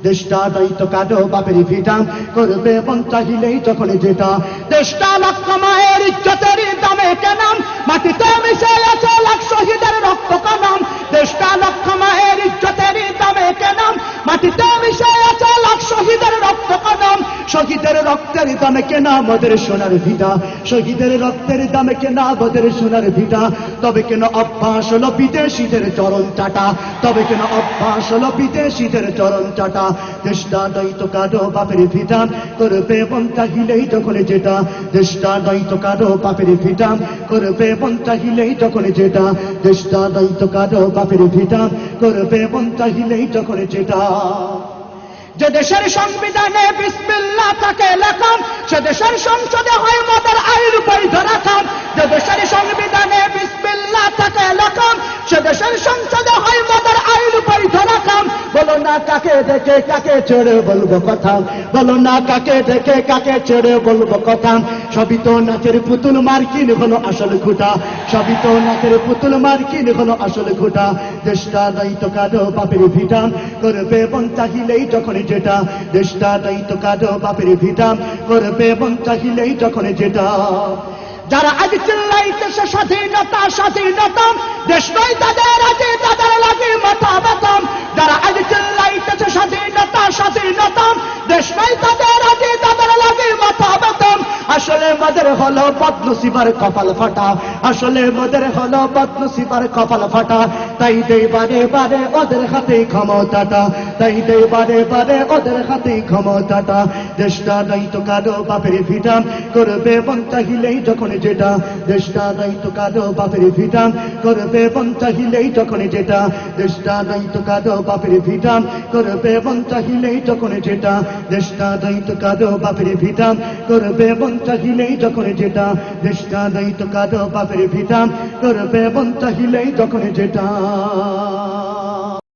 দেশটা দায়িত্ব কাটো বাপের ভিটা করবে মন চাহিলেই যখন যেটা দেশটা লক্ষ মায়ের ইজ্জতের দামে কেনাম মাটিতে মিশে আছে লাখ শহীদের রক্ত কানাম দেশটা লক্ষ মায়ের ইজ্জতের দামে কেনাম মাটিতে মিশে আছে লাখ শহীদের রক্ত কানাম শহীদের রক্তের দামে কেনা আমাদের সোনার ভিটা শহীদের রক্তের দামে কেনা আমাদের সোনার ভিটা তবে কেন অভ্যাস হলো বিদেশিদের চরণ চাটা তবে কেন অভ্যাস হলো বিদেশিদের চরণ চাটা দেশটা দায়িত্ব কাটো বাপের ভিটা করবে মন চাহিলেই যখন যেটা দেশটা দায়িত্ব কাটো বাপের ভিটা করবে মন চাহিলেই যখন যেটা দেশটা দায়িত্ব কাটো বাপের ভিটা করবে মন চাহিলেই যখন যেটা যে দেশের সংবিধানে বিসমিল্লাহ তাকে লেখাম সে দেশের সংসদে হয় মদের আইন বৈধ রাখাম যে দেশের সংবিধানে বিসমিল্লাহ তাকে লেখাম সে দেশের সংসদে হয় মদের আইন বৈধ রাখাম বলো না কাকে দেখে কাকে ছেড়ে বলবো কথা বলো না কাকে দেখে কাকে ছেড়ে বলবো কথা সবই তো নাচের পুতুল মার্কিন হলো আসল খুঁটা সবই তো নাচের পুতুল মার্কিন হলো আসল খুঁটা দেশটা দায়িত্ব কাটো বাপের ভিটা করবে মন চাহিলেই যখন যেটা দেশটা দায়িত্ব কাটো বাপের ভিটা করবে মন চাহিলেই যখন যেটা যারা আজ চিল্লাইতেছে স্বাধীনতা স্বাধীনতা দেশ নয় তাদের আগে তাদের লাগে মাথা ব্যথাম যারা আজ চিল্লাইতেছে স্বাধীনতা স্বাধীনতা দেশ নয় তাদের আগে তাদের লাগে মাথা ব্যথাম আসলে মদের হলো বদনসিবার কপাল ফাটা আসলে মদের হলো বদনসিবার কপাল ফাটা তাই দেই বারে বারে ওদের হাতে ক্ষমতাটা তাই দেই বারে বারে ওদের হাতে ক্ষমতাটা দেশটা দায়িত্ব কাটো বাপের ভিটা করবে মন চাহিলেই যখন যেটা দেশটা দায়িত্ব কাটো বাপের ভিটা করবে মন চাহিলেই যখন যেটা দেশটা দায়িত্ব কাটো বাপের ভিটা করবে মন চাহিলেই যখন যেটা দেশটা দায়িত্ব কাটো বাপের ভিটা করবে মন চাহিলেই যখন যেটা দেশটা দায়িত্ব কাটো বাপের ভিটা করবে মন চাহিলেই যখন যেটা